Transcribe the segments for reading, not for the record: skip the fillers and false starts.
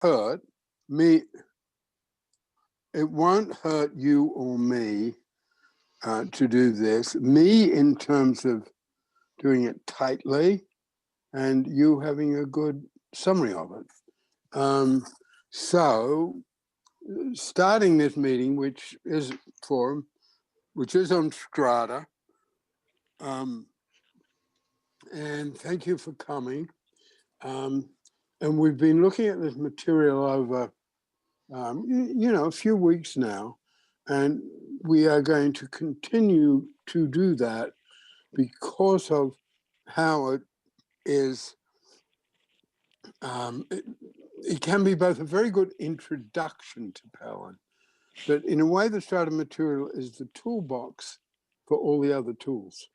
hurt me. It won't hurt you or me to do this. Me in terms of doing it tightly, and you having a good summary of it. So, starting this meeting, which is forum, which is on Strata, and thank you for coming. And we've been looking at this material over, a few weeks now, and we are going to continue to do that because of how it is. It can be both a very good introduction to Palin, but in a way, the Strata material is the toolbox for all the other tools.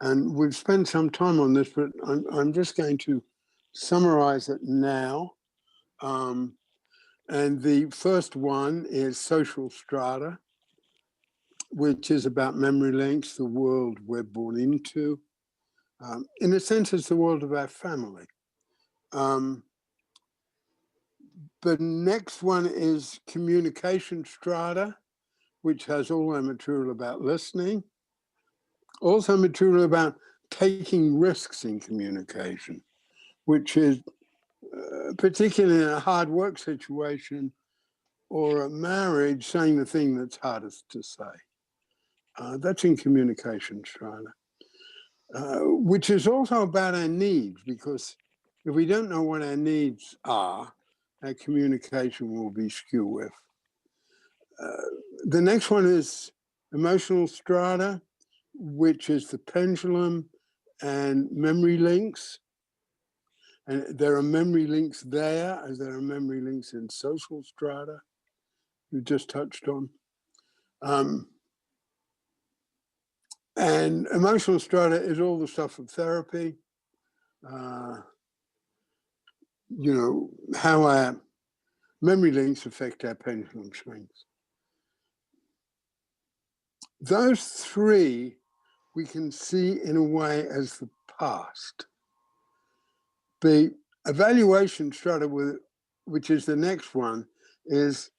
And we've spent some time on this, but I'm just going to summarize it now. And the first one is social strata, which is about memory links, the world we're born into. In a sense, it's the world of our family. The next one is communication strata, which has all our material about listening. Also material about taking risks in communication, which is particularly in a hard work situation or a marriage, saying the thing that's hardest to say. That's in communication strata, which is also about our needs, because if we don't know what our needs are, our communication will be skew with. The next one is emotional strata, which is the pendulum and memory links. And there are memory links there, as there are memory links in social strata, we just touched on. And emotional strata is all the stuff of therapy, how our memory links affect our pendulum swings. Those three we can see in a way as the past. The evaluation strata, which is the next one, is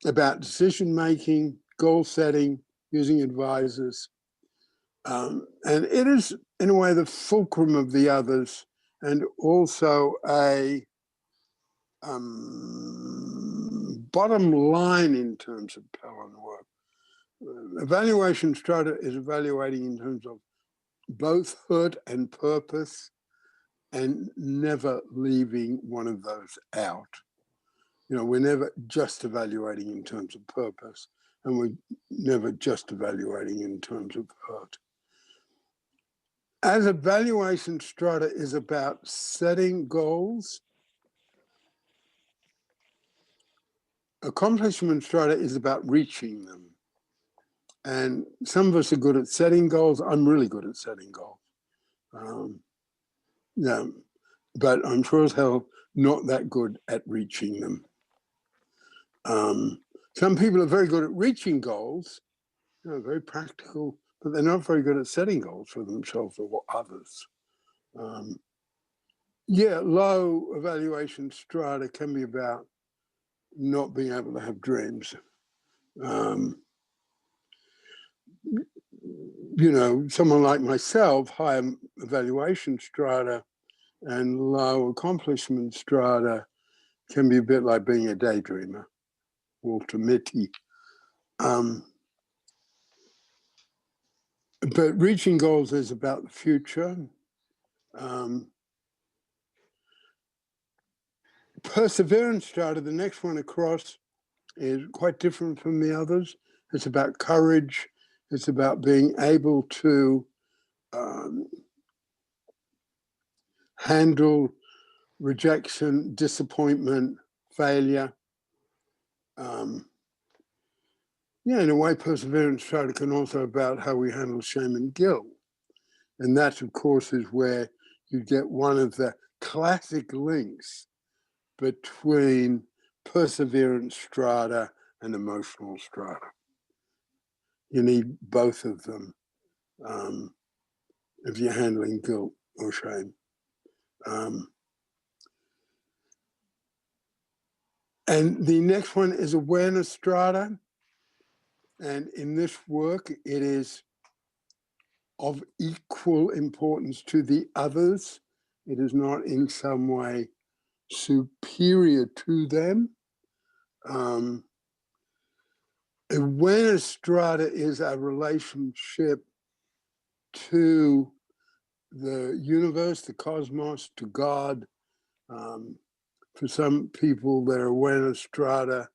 about decision making, goal setting, using advisors. And it is, in a way, the fulcrum of the others, and also a bottom line in terms of Palin work. Evaluation strata is evaluating in terms of both hurt and purpose, and never leaving one of those out. We're never just evaluating in terms of purpose, and we're never just evaluating in terms of hurt. As evaluation strata is about setting goals, accomplishment strata is about reaching them. And some of us are good at setting goals. I'm really good at setting goals. But I'm sure as hell not that good at reaching them. Some people are very good at reaching goals, very practical, but they're not very good at setting goals for themselves or others. Low evaluation strata can be about not being able to have dreams. Someone like myself, high evaluation strata and low accomplishment strata can be a bit like being a daydreamer, Walter Mitty. But reaching goals is about the future. Perseverance strata, the next one across, is quite different from the others. It's about courage. It's about being able to handle rejection, disappointment, failure. In a way, perseverance strata can also about how we handle shame and guilt. And that, of course, is where you get one of the classic links between perseverance strata and emotional strata. You need both of them if you're handling guilt or shame. And the next one is awareness strata. And in this work, it is of equal importance to the others. It is not in some way superior to them. Awareness strata is a relationship to the universe, the cosmos, to God. For some people, their awareness strata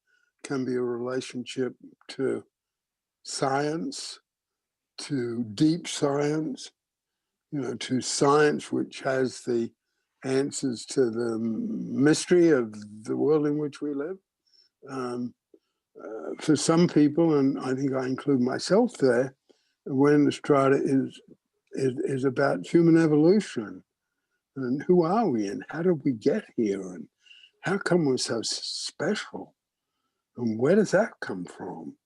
can be a relationship to science, to deep science, to science which has the answers to the mystery of the world in which we live. For some people, and I think I include myself there, awareness strata is about human evolution and who are we and how did we get here and how come we're so special and where does that come from?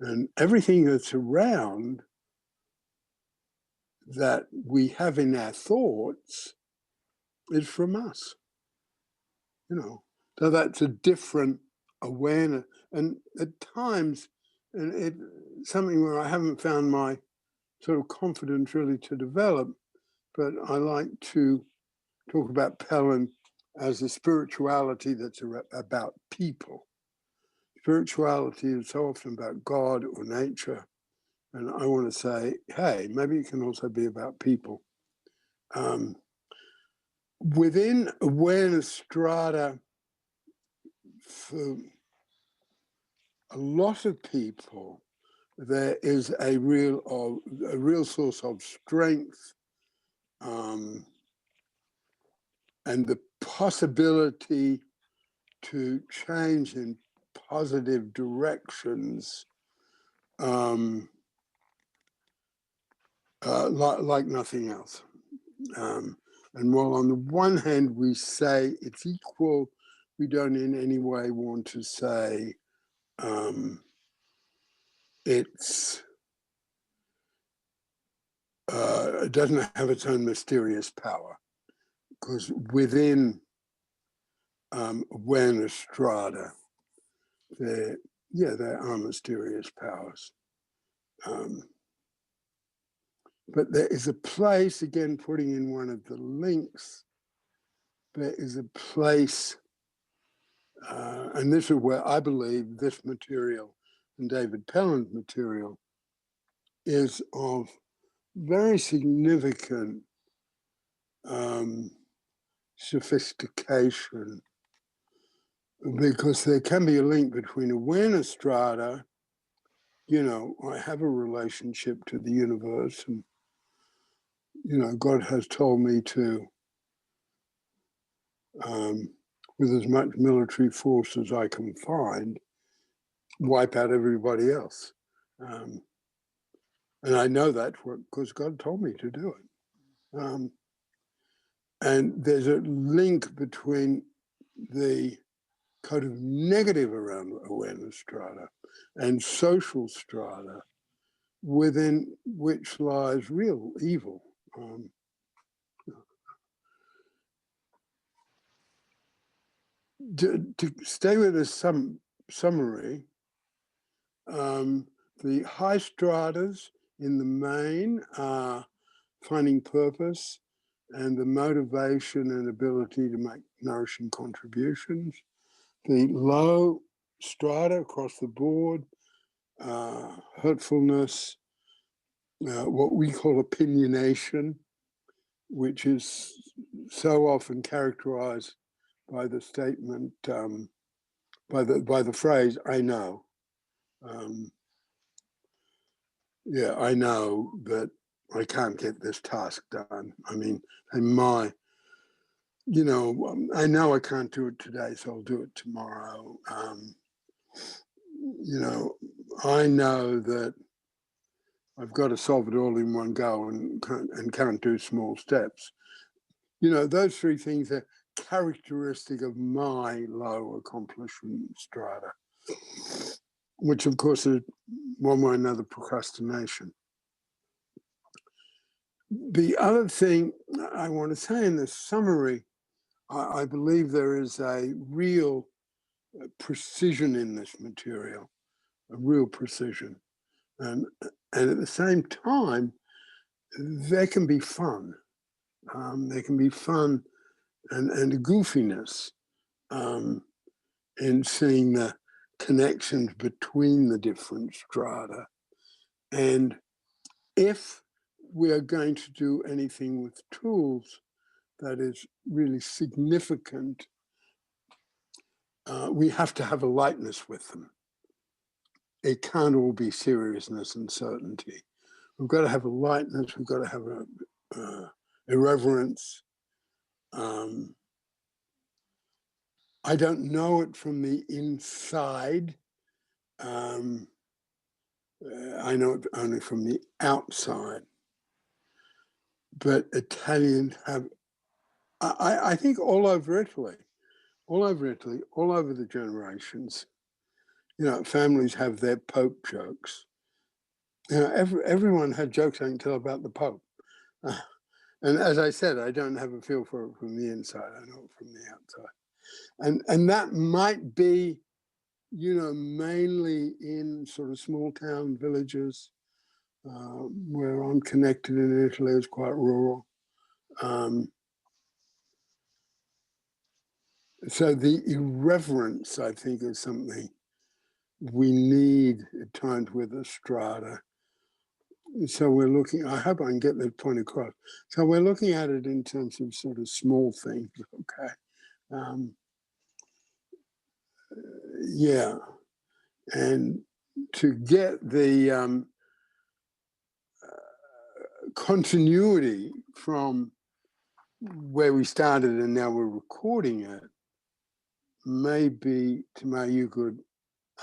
And everything that's around that we have in our thoughts is from us, So that's a different awareness. And at times, and it's something where I haven't found my sort of confidence really to develop, but I like to talk about Pelin as a spirituality that's about people. Spirituality is so often about God or nature. And I want to say, hey, maybe it can also be about people. Within awareness strata, for a lot of people, there is a real source of strength and the possibility to change in positive directions like nothing else. And while on the one hand we say it's equal, we don't in any way want to say it doesn't have its own mysterious power, because within awareness strata, there are mysterious powers. But there is a place, again, putting in one of the links, there is a place, and this is where I believe this material and David Pellin's material is of very significant sophistication, because there can be a link between awareness strata, I have a relationship to the universe and, God has told me to, with as much military force as I can find, wipe out everybody else. And I know that because God told me to do it. And there's a link between the kind of negative around awareness strata and social strata, within which lies real evil. To stay with this summary, the high stratas in the main are finding purpose and the motivation and ability to make nourishing contributions. The low strata across the board, hurtfulness, what we call opinionation, which is so often characterized by the statement, by the phrase, I know. I know that I can't get this task done. I mean, I know I can't do it today, so I'll do it tomorrow. I know that I've got to solve it all in one go and can't do small steps. Those three things are characteristic of my low accomplishment strata, which of course is one way or another procrastination. The other thing I want to say in this summary, I believe there is a real precision in this material, a real precision. And at the same time, there can be fun. There can be fun and a goofiness in seeing the connections between the different strata. And if we are going to do anything with tools that is really significant, we have to have a lightness with them. It can't all be seriousness and certainty. We've got to have a lightness, we've got to have a irreverence. I don't know it from the inside. I know it only from the outside. But Italians have, I think all over Italy, all over the generations, you know, families have their Pope jokes. You know, everyone had jokes I can tell about the Pope. And as I said, I don't have a feel for it from the inside. I know it from the outside. And that might be, you know, mainly in sort of small town villages where I'm connected in Italy. It's quite rural. So the irreverence, I think, is something we need at times with the strata. So we're looking, I hope I can get that point across. So we're looking at it in terms of sort of small things, okay? Yeah, and to get the continuity from where we started and now we're recording it, maybe, Tamar, you could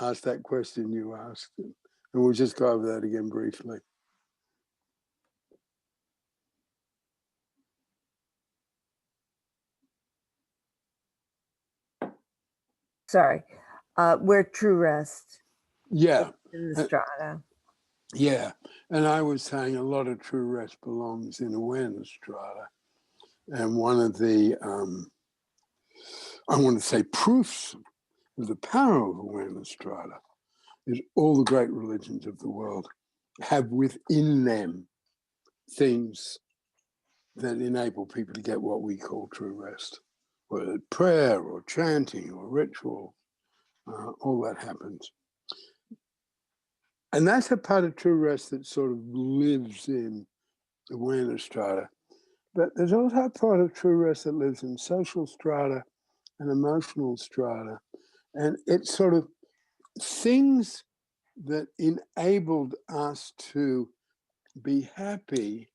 ask that question you asked, and we'll just go over that again briefly. Sorry, where true rest. Yeah. In the strata. Yeah, and I was saying a lot of true rest belongs in awareness strata. And one of the, I want to say, proofs of the power of awareness strata is all the great religions of the world have within them things that enable people to get what we call true rest, whether it's prayer or chanting or ritual, all that happens. And that's a part of true rest that sort of lives in awareness strata. But there's also a part of true rest that lives in social strata and emotional strata. And it's sort of things that enabled us to be happy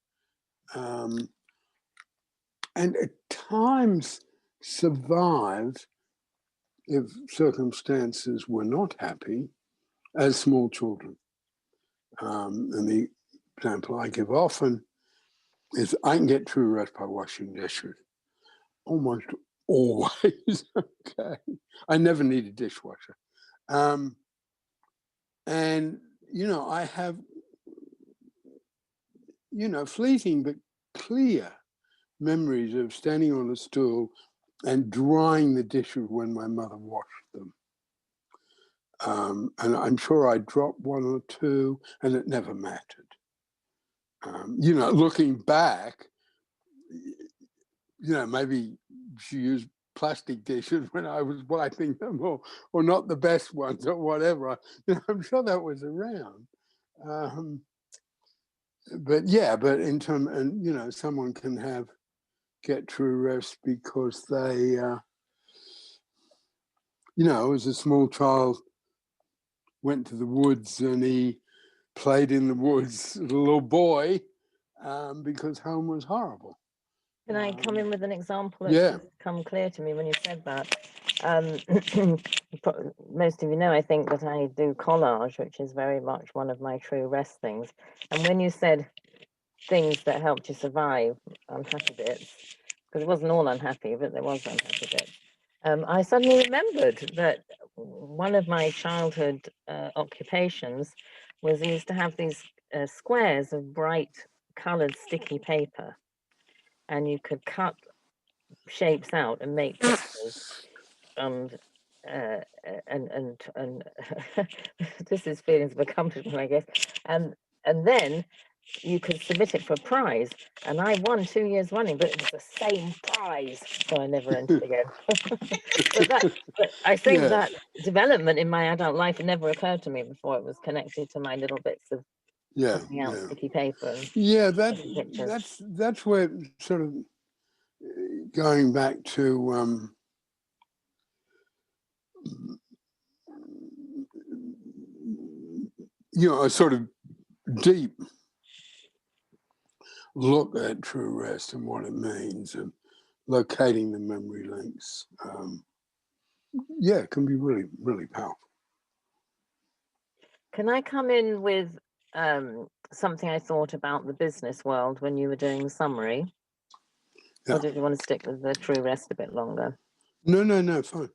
and at times survive if circumstances were not happy as small children. And the example I give often is I can get true rest by washing dishes. Almost always, okay. I never need a dishwasher. And, you know, I have, you know, fleeting but clear memories of standing on a stool and drying the dishes when my mother washed them. And I'm sure I dropped one or two and it never mattered. You know, looking back, you know, maybe she used plastic dishes when I was wiping them or not the best ones or whatever. You know, I'm sure that was around. But yeah, but in terms, and you know, someone can get true rest because they, you know, as a small child, went to the woods and he played in the woods as a little boy because home was horrible. Can I come in with an example? Yeah. It's come clear to me when you said that. Most of you know, I think, that I do collage, which is very much one of my true rest things. And when you said things that helped you survive unhappy bits, because it wasn't all unhappy, but there was unhappy bits, I suddenly remembered that one of my childhood occupations was I used to have these squares of bright coloured sticky paper, and you could cut shapes out and make pictures. And and this is feelings of accomplishment, I guess. And then you could submit it for a prize, and I won 2 years running, but it was the same prize, so I never entered again. but I think Yeah, that development in my adult life never occurred to me before. It was connected to my little bits of yeah, cutting out yeah. sticky paper and Yeah, taking pictures. that's where sort of going back to a sort of deep look at true rest and what it means and locating the memory links. Yeah, it can be really, really powerful. Can I come in with something I thought about the business world when you were doing the summary? Yeah. Or did you want to stick with the true rest a bit longer? No, fine.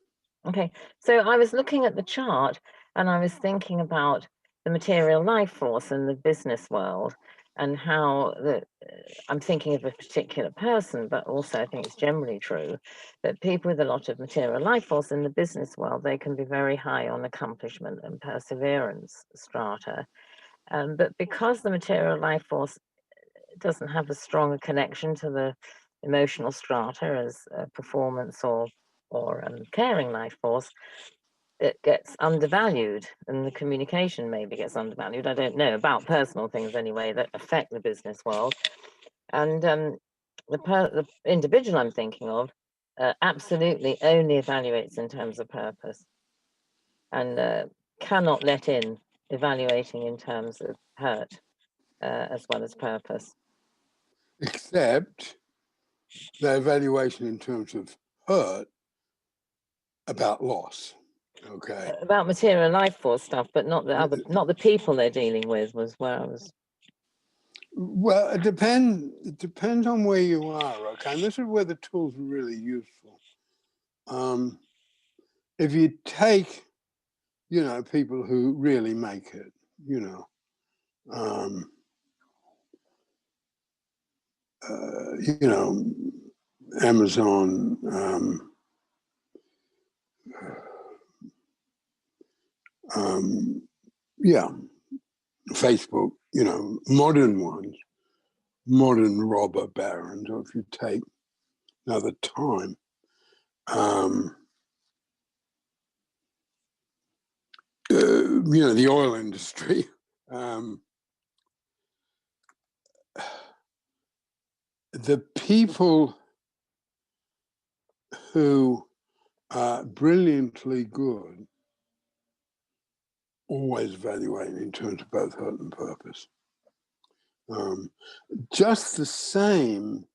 Okay, so I was looking at the chart and I was thinking about the material life force in the business world and how I'm thinking of a particular person, but also I think it's generally true that people with a lot of material life force in the business world, they can be very high on accomplishment and perseverance strata. But because the material life force doesn't have as strong a connection to the emotional strata as performance or caring life force, it gets undervalued, and the communication maybe gets undervalued. I don't know about personal things anyway that affect the business world. And the individual I'm thinking of absolutely only evaluates in terms of purpose and cannot let in evaluating in terms of hurt as well as purpose. Except the evaluation in terms of hurt about loss. Okay. About material life force stuff, but not the people they're dealing with was where I was. Well, it depends on where you are. Okay. And this is where the tools are really useful. If you take, people who really make it, Amazon, yeah, Facebook, modern ones, modern robber barons, or if you take another time, the oil industry, the people who are brilliantly good always evaluate in terms of both hurt and purpose. Just the same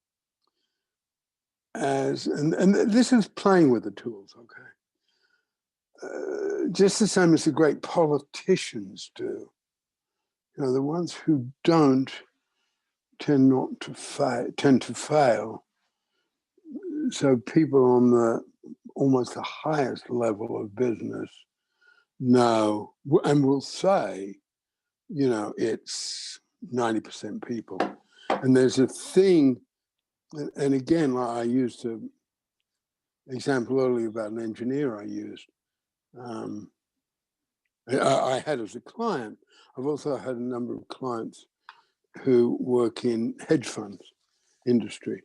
as, and this is playing with the tools, okay? Just the same as the great politicians do. The ones who don't tend to fail. So people on almost the highest level of business know and will say, it's 90% people. And there's a thing, and again, like I used an example earlier about an engineer I used. I had as a client. I've also had a number of clients who work in hedge funds industry,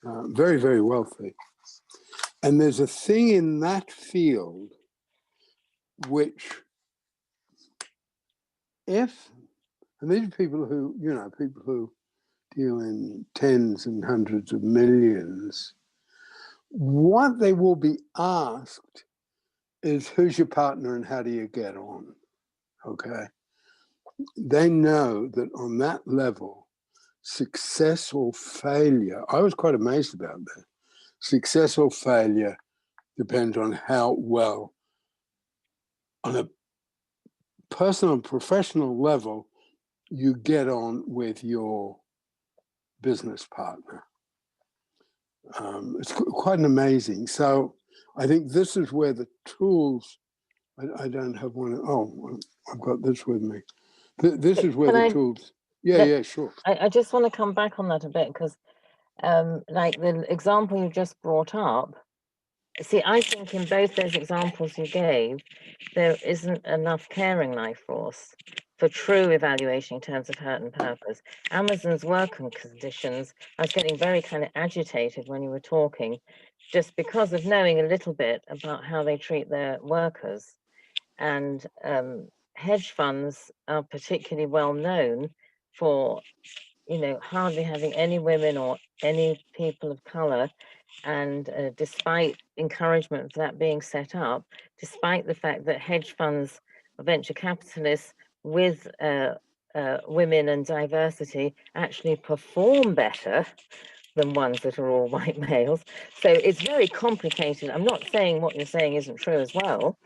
very, very wealthy. And there's a thing in that field which, and these are people who deal in tens and hundreds of millions, what they will be asked is, who's your partner and how do you get on? Okay. They know that on that level, success or failure, I was quite amazed about that. Success or failure depends on how well, on a personal and professional level, you get on with your business partner. It's quite amazing. So I think this is where the tools, I don't have one. Oh, I've got this with me. This is where the tools. Yeah, sure. I just want to come back on that a bit because like the example you just brought up, see, I think in both those examples you gave, there isn't enough caring life force for true evaluation in terms of hurt and purpose. Amazon's working conditions, I was getting very kind of agitated when you were talking, just because of knowing a little bit about how they treat their workers. And hedge funds are particularly well known for, you know, hardly having any women or any people of color. And despite encouragement for that being set up, despite the fact that hedge funds, venture capitalists with women and diversity actually perform better than ones that are all white males. So it's very complicated. I'm not saying what you're saying isn't true as well,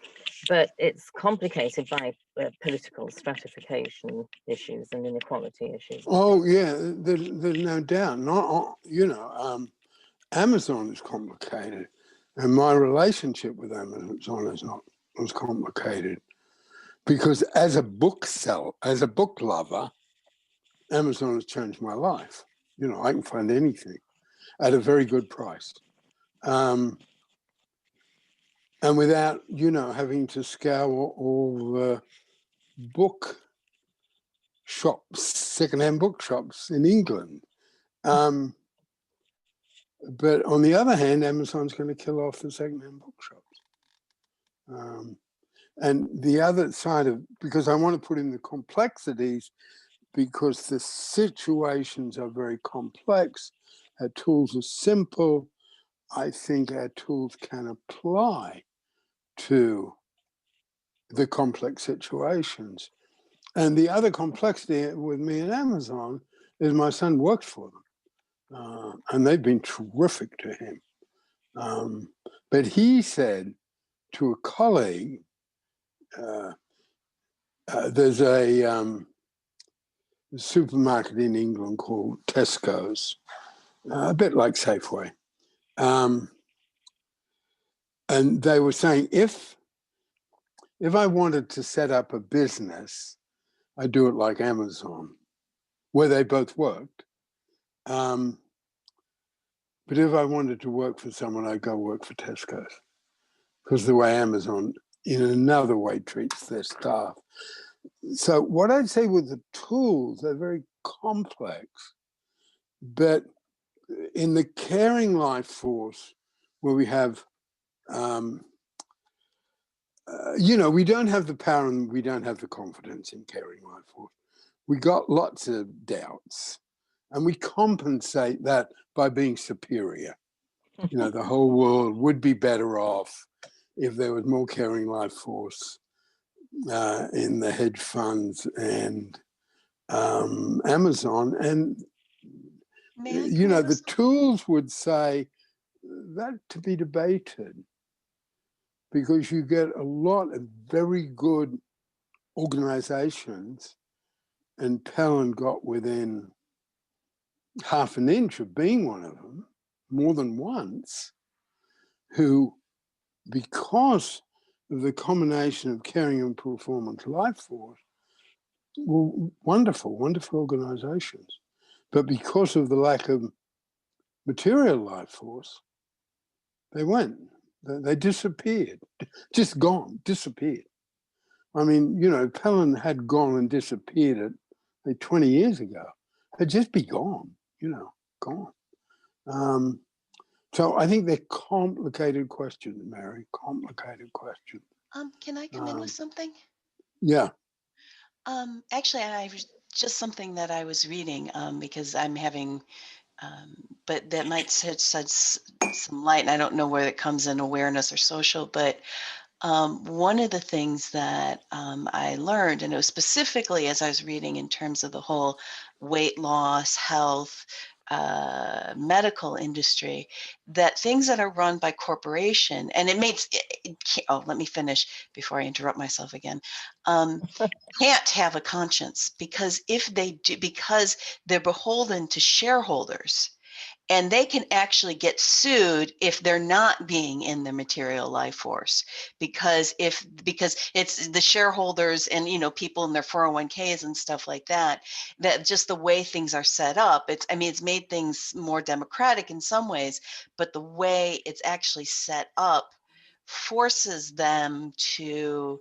but it's complicated by political stratification issues and inequality issues. Oh yeah, there's no doubt. Not, you know, Amazon is complicated, and my relationship with Amazon is not as complicated, because as a book lover, Amazon has changed my life. You know, I can find anything at a very good price, and without, you know, having to scour all the book shops, secondhand bookshops in England. But on the other hand, Amazon's going to kill off the secondhand bookshops. And the other side of, because I want to put in the complexities, because the situations are very complex, our tools are simple. I think our tools can apply to the complex situations. And the other complexity with me and Amazon is my son works for them. And they've been terrific to him. But he said to a colleague, there's a supermarket in England called Tesco's, a bit like Safeway. And they were saying, if I wanted to set up a business, I'd do it like Amazon, where they both worked. But if I wanted to work for someone, I'd go work for Tesco's, because the way Amazon, in another way, treats their staff. So what I'd say with the tools, they're very complex, but in the caring life force, where we have, you know, we don't have the power and we don't have the confidence in caring life force. We got lots of doubts, and we compensate that by being superior. You know, the whole world would be better off if there was more caring life force in the hedge funds and Amazon. And, you know, the tools would say that to be debated, because you get a lot of very good organizations, and Pelham got within half an inch of being one of them more than once, who, because of the combination of caring and performance life force, were wonderful, wonderful organizations. But because of the lack of material life force, they went. They disappeared, just gone, disappeared. I mean, you know, Pelham had gone and disappeared at, like, 20 years ago. They'd just be gone, you know, gone. So I think they're complicated questions, Mary, complicated questions. Can I come in with something? Yeah. Actually, I was just something that I was reading because I'm having, but that might shed some light, and I don't know where it comes in awareness or social, but one of the things that I learned, and it was specifically as I was reading in terms of the whole weight loss, health, medical industry, that things that are run by corporation, and it makes, let me finish before I interrupt myself again, can't have a conscience, because if they do, because they're beholden to shareholders. And they can actually get sued if they're not being in the material life force, because it's the shareholders and, you know, people in their 401ks and stuff like that, that just the way things are set up, it's made things more democratic in some ways, but the way it's actually set up forces them to,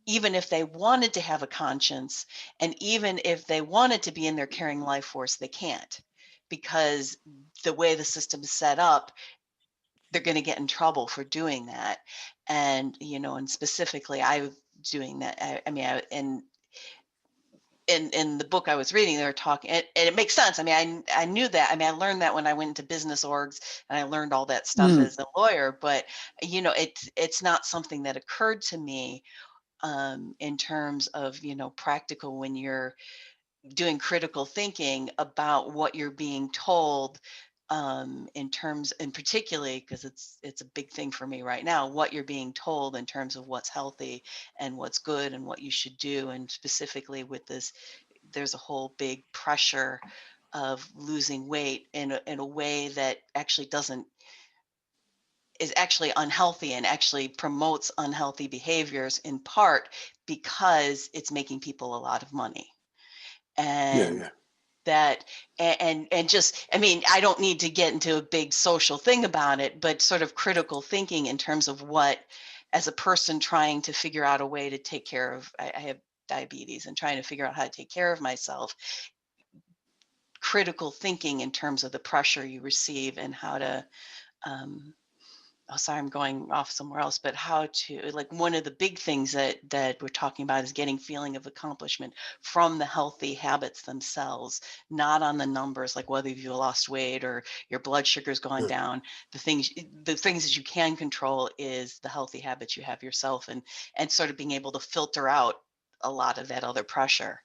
even if they wanted to have a conscience, and even if they wanted to be in their caring life force, they can't, because the way the system is set up, they're going to get in trouble for doing that. And, you know, and specifically, I was doing that. And in the book I was reading, they were talking, and it makes sense. I knew that. I learned that when I went into business orgs, and I learned all that stuff as a lawyer. But, you know, it's not something that occurred to me in terms of, you know, practical, when you're doing critical thinking about what you're being told, in terms, and particularly because it's a big thing for me right now, what you're being told in terms of what's healthy and what's good and what you should do. And specifically with this, there's a whole big pressure of losing weight in a way that actually doesn't, is actually unhealthy and actually promotes unhealthy behaviors, in part because it's making people a lot of money. And Yeah. that, and just, I don't need to get into a big social thing about it, but sort of critical thinking in terms of what, as a person trying to figure out a way to take care of, I have diabetes, and trying to figure out how to take care of myself, critical thinking in terms of the pressure you receive and how to, oh, sorry, I'm going off somewhere else, but how to, like, one of the big things that we're talking about is getting feeling of accomplishment from the healthy habits themselves, not on the numbers, like whether you lost weight or your blood sugar's gone down. The things that you can control is the healthy habits you have yourself, and sort of being able to filter out a lot of that other pressure.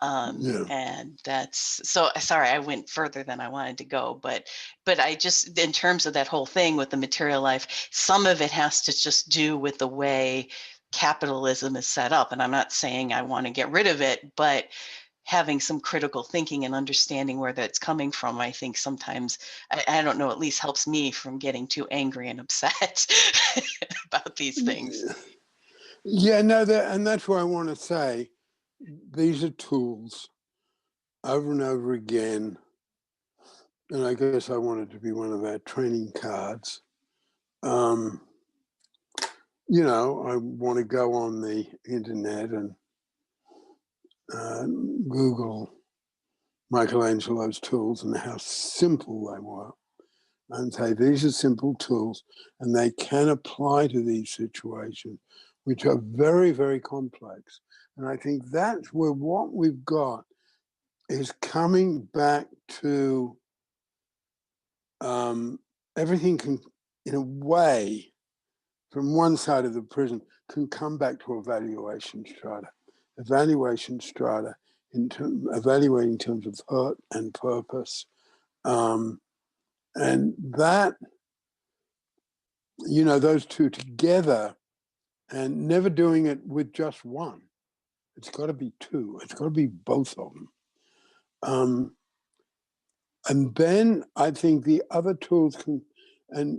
Yeah. And that's, so sorry, I went further than I wanted to go, but I just, in terms of that whole thing with the material life, some of it has to just do with the way capitalism is set up. And I'm not saying I want to get rid of it, but having some critical thinking and understanding where that's coming from, I think sometimes, I don't know, at least helps me from getting too angry and upset about these things. Yeah, no, and that's why I want to say these are tools over and over again. And I guess I want it to be one of our training cards. You know, I want to go on the internet and Google Michelangelo's tools and how simple they were, and say these are simple tools and they can apply to these situations, which are very, very complex. And I think that's where what we've got is coming back to everything can, in a way, from one side of the prison, can come back to evaluation strata. Evaluation strata, evaluating in terms of hurt and purpose. And that, you know, those two together, and never doing it with just one. It's got to be two. It's got to be both of them. And then I think the other tools can,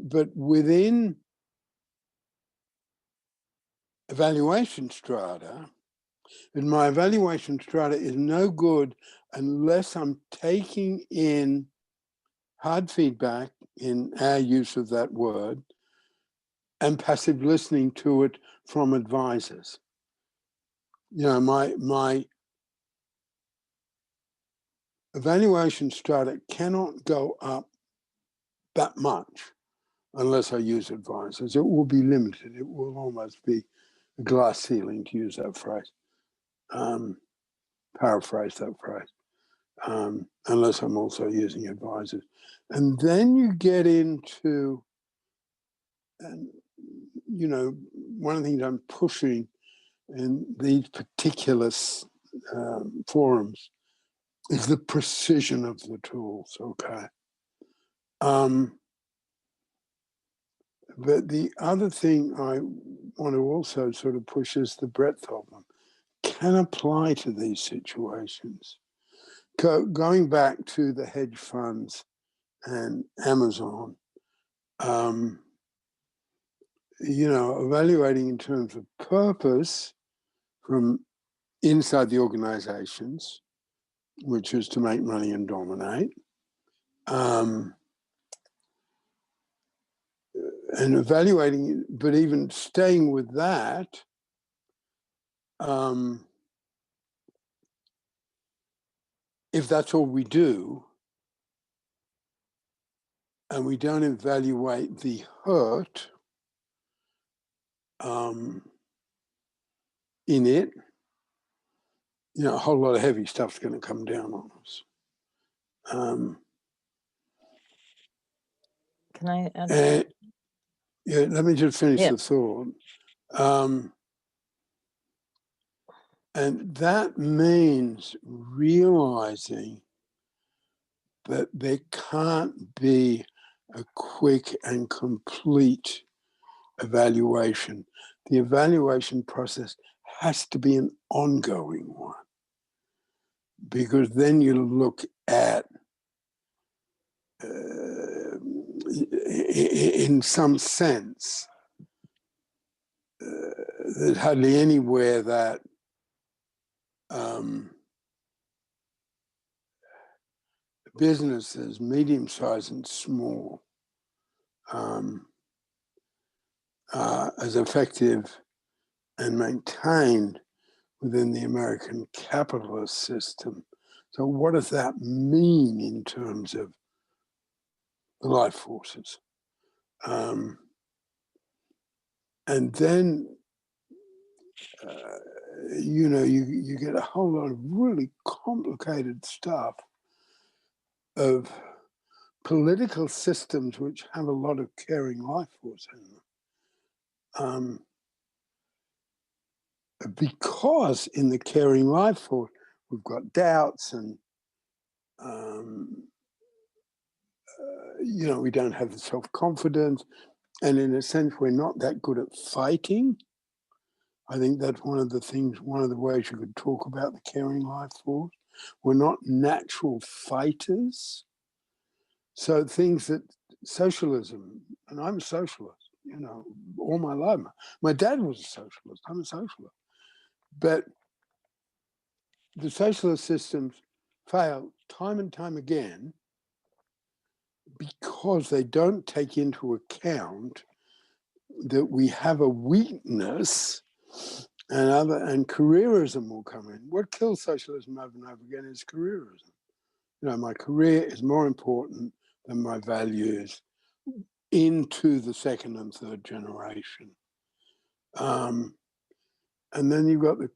but within evaluation strata, and my evaluation strata is no good unless I'm taking in hard feedback, in our use of that word, and passive listening to it from advisors. You know, my evaluation strata cannot go up that much unless I use advisors. It will be limited. It will almost be a glass ceiling, to use that phrase, paraphrase that phrase, unless I'm also using advisors. And then you get into, and you know, one of the things I'm pushing in these particular forums is the precision of the tools, okay? But the other thing I want to also sort of push is the breadth of them. Can apply to these situations. going back to the hedge funds and Amazon, evaluating in terms of purpose from inside the organizations, which is to make money and dominate, and evaluating, but even staying with that, if that's all we do, and we don't evaluate the hurt in it, a whole lot of heavy stuff's going to come down on us. Can I add? Let me just finish the thought. And that means realizing that there can't be a quick and complete evaluation. The evaluation process has to be an ongoing one, because then you look at, in some sense, there's hardly anywhere that businesses, medium-sized and small, are as effective and maintained within the American capitalist system. So what does that mean in terms of the life forces? And then, you get a whole lot of really complicated stuff of political systems which have a lot of caring life force in them. Because in the caring life force, we've got doubts and, we don't have the self-confidence. And in a sense, we're not that good at fighting. I think that's one of the ways you could talk about the caring life force. We're not natural fighters. So things that socialism, and I'm a socialist, all my life. My dad was a socialist, I'm a socialist. But the socialist systems fail time and time again because they don't take into account that we have a weakness, and careerism will come in. What kills socialism over and over again is careerism. My career is more important than my values into the second and third generation. And then you've got they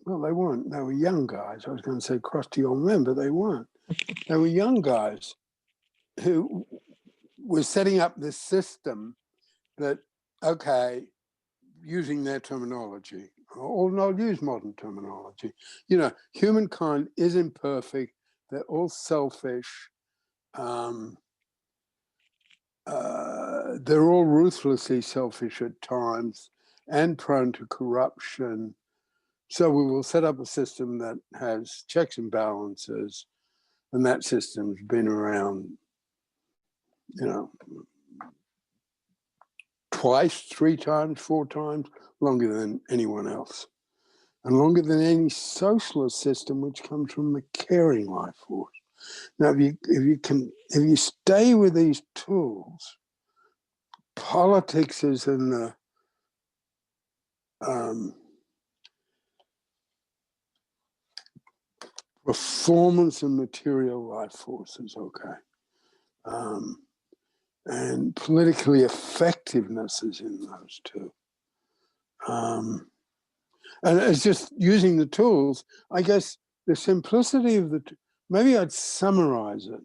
weren't. They were young guys. I was going to say crusty old men, but they weren't. They were young guys who were setting up this system that, okay, using their terminology, or not use modern terminology, humankind is imperfect. They're all selfish. They're all ruthlessly selfish at times and prone to corruption. So we will set up a system that has checks and balances, and that system's been around, twice, 3 times, 4 times, longer than anyone else, and longer than any socialist system which comes from the caring life force. Now, if you stay with these tools, politics is in the performance and material life forces, okay. And politically effectiveness is in those two. And it's just using the tools. I guess the simplicity of maybe I'd summarize it.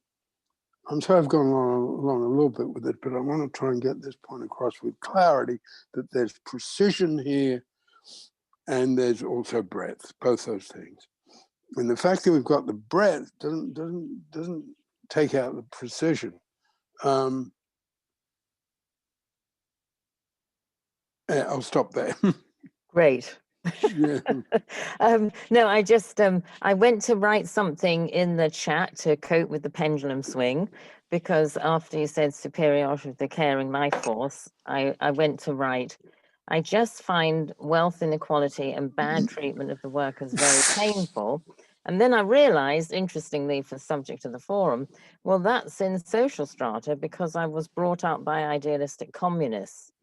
I'm sorry I've gone along a little bit with it, but I want to try and get this point across with clarity, that there's precision here and there's also breadth, both those things. And the fact that we've got the breadth doesn't take out the precision. I'll stop there. Great. Yeah. No, I just I went to write something in the chat to cope with the pendulum swing, because after you said superiority of the caring life force, I went to write, I just find wealth inequality and bad treatment of the workers very painful. And then I realized, interestingly, for the subject of the forum, well, that's in social strata because I was brought up by idealistic communists.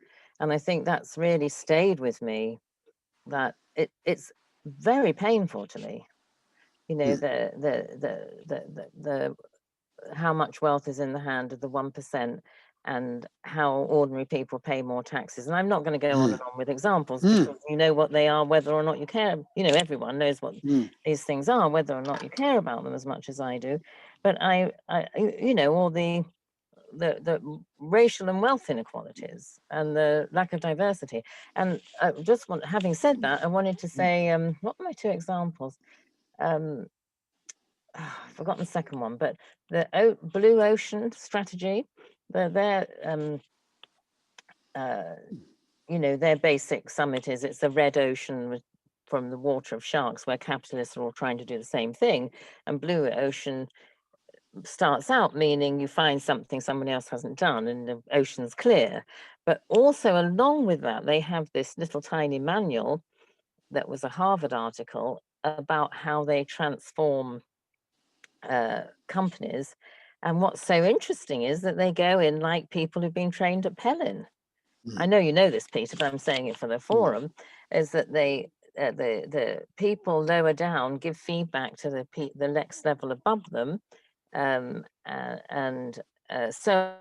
And I think that's really stayed with me, that it's very painful to me, you know, the how much wealth is in the hand of the 1% and how ordinary people pay more taxes. And I'm not going to go on and on with examples because you know what they are, whether or not you care. You know, everyone knows what these things are, whether or not you care about them as much as I do. But I you know, all the racial and wealth inequalities and the lack of diversity. And just having said that, I wanted to say, what were my two examples? I've forgotten the second one, but the blue ocean strategy, their you know, their basic summit is it's a red ocean from the water of sharks, where capitalists are all trying to do the same thing, and blue ocean starts out meaning you find something somebody else hasn't done and the ocean's clear. But also along with that, they have this little tiny manual that was a Harvard article about how they transform companies. And what's so interesting is that they go in like people who've been trained at Pellin. I know you know this, Peter, but I'm saying it for the forum, is that they the people lower down give feedback to the next level above them, and so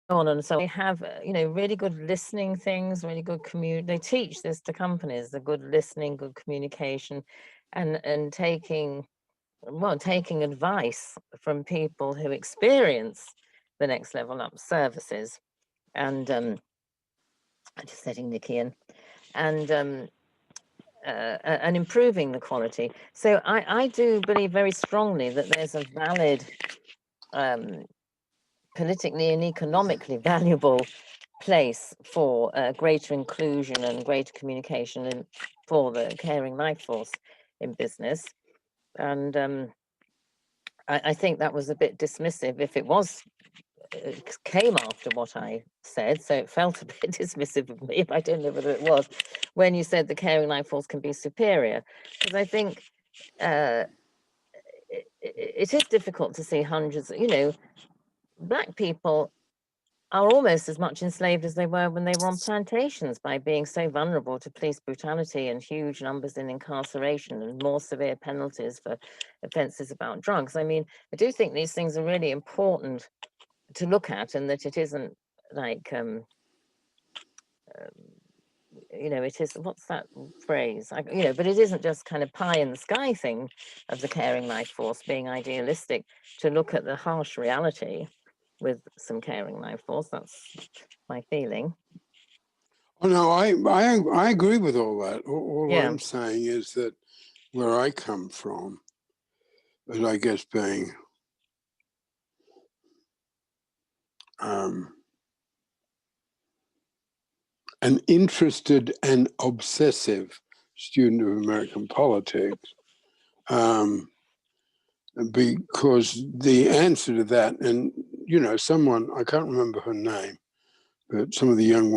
on and so they have you know, really good listening things, really good they teach this to companies, the good listening, good communication, and taking advice from people who experience the next level up services. And I'm just letting Nikki in. And improving the quality. So I do believe very strongly that there's a valid, politically and economically valuable place for greater inclusion and greater communication and for the caring life force in business. And I think that was a bit dismissive if it was. It came after what I said, so it felt a bit dismissive of me, but I don't know whether it was, when you said the caring life force can be superior, because I think it is difficult to see hundreds, you know, Black people are almost as much enslaved as they were when they were on plantations, by being so vulnerable to police brutality and huge numbers in incarceration and more severe penalties for offences about drugs. I mean, I do think these things are really important to look at, and that it isn't like you know, it is, what's that phrase, you know, but it isn't just kind of pie in the sky thing of the caring life force being idealistic, to look at the harsh reality with some caring life force. That's my feeling. Oh no, I agree with all that. All Yeah. I'm saying is that where I come from, and I guess being an interested and obsessive student of American politics, because the answer to that, and you know, someone, I can't remember her name, but some of the young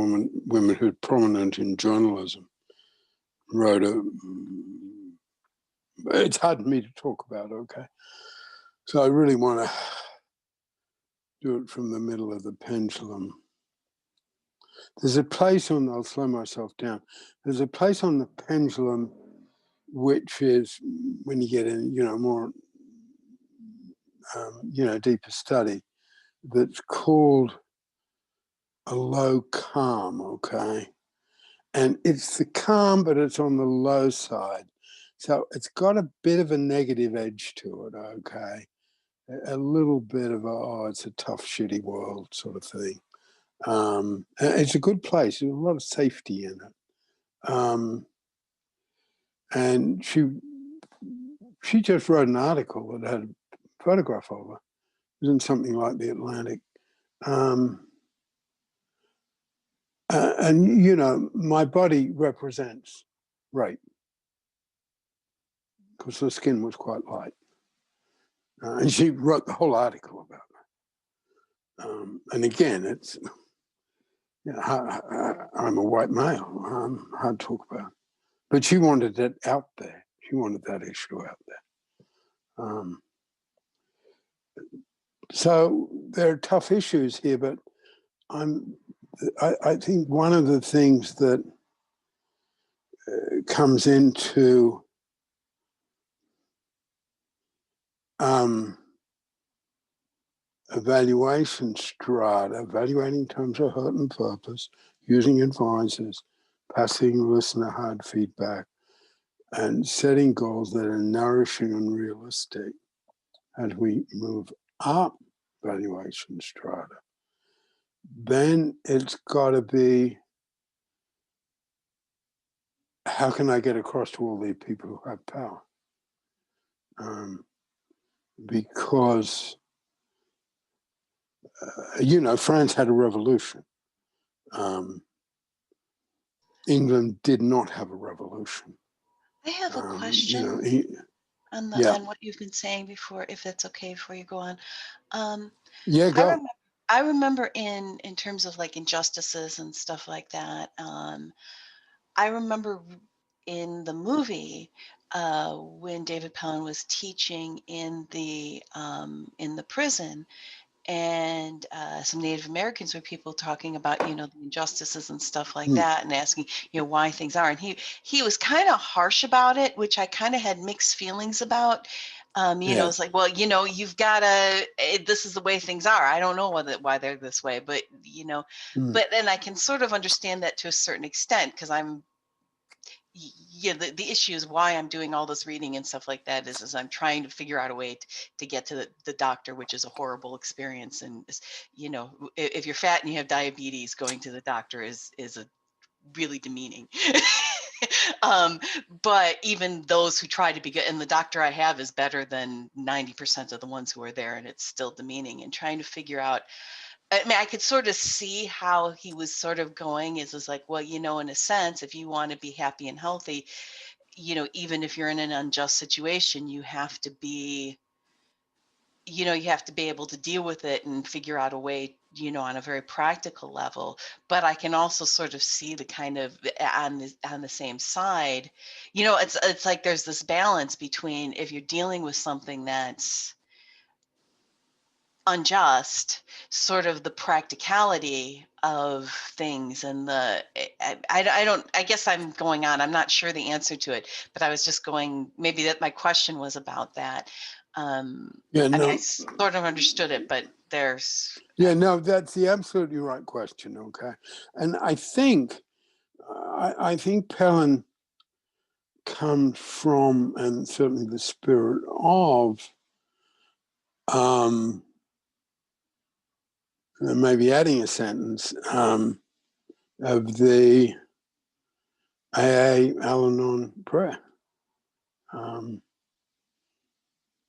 women who are prominent in journalism wrote it's hard for me to talk about, okay? So I really want to do it from the middle of the pendulum. There's a place I'll slow myself down. There's a place on the pendulum, which is when you get in, you know, more, you know, deeper study, that's called a low calm, okay? And it's the calm, but it's on the low side. So it's got a bit of a negative edge to it, okay? A little bit of it's a tough, shitty world sort of thing. It's a good place. There's a lot of safety in it. And she just wrote an article that had a photograph of her. It was in something like The Atlantic. And, you know, my body represents rape because the skin was quite light. And she wrote the whole article about it. And again, it's, you know, I'm a white male, hard to talk about. But she wanted it out there. She wanted that issue out there. So there are tough issues here, but I think one of the things that comes into evaluation strata, evaluating terms of hurt and purpose, using advisors, passing listener hard feedback, and setting goals that are nourishing and realistic as we move up valuation strata. Then it's got to be, how can I get across to all these people who have power? Because, you know, France had a revolution. England did not have a revolution. I have a You question know, on what you've been saying before, if that's okay before you go on. Yeah, I go. remember, I remember in terms of like injustices and stuff like that. I remember in the movie when David Pelham was teaching in the prison, and some Native Americans were people talking about, you know, the injustices and stuff like that, and asking, you know, why things are. And he was kind of harsh about it, which I kind of had mixed feelings about. You know, it's like, well, you know, you've got to, this is the way things are. I don't know why they're this way, but, you know, but then I can sort of understand that to a certain extent, because I'm, yeah, the issue is why I'm doing all this reading and stuff like that is I'm trying to figure out a way to get to the doctor, which is a horrible experience. And, you know, if you're fat and you have diabetes, going to the doctor is a really demeaning. But even those who try to be good, and the doctor I have is better than 90% of the ones who are there, and it's still demeaning. And trying to figure out, I mean, I could sort of see how he was sort of going, is like, well, you know, in a sense, if you want to be happy and healthy, you know, even if you're in an unjust situation, you have to be, you know, you have to be able to deal with it and figure out a way, you know, on a very practical level. But I can also sort of see the kind of on the same side, you know, it's like there's this balance between, if you're dealing with something that's unjust, sort of the practicality of things, and I guess I'm going on, I'm not sure the answer to it, but I was just going, maybe that my question was about that. Yeah, I mean, no. I sort of understood it, but there's Yeah, no, that's the absolutely right question. Okay, and I think Pelham comes from, and certainly the spirit of, maybe adding a sentence, of the AA Al-Anon prayer.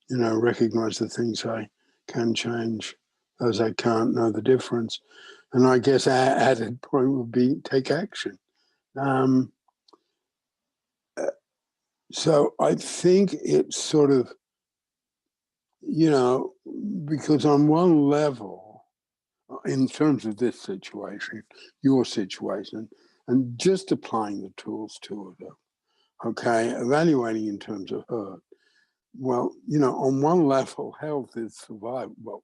You know, recognize the things I can change, those I can't, know the difference. And I guess our added point would be take action. So I think it's sort of, you know, because on one level, in terms of this situation, your situation, and just applying the tools to it, okay, evaluating in terms of hurt. Well, you know, on one level, health is survival. Well,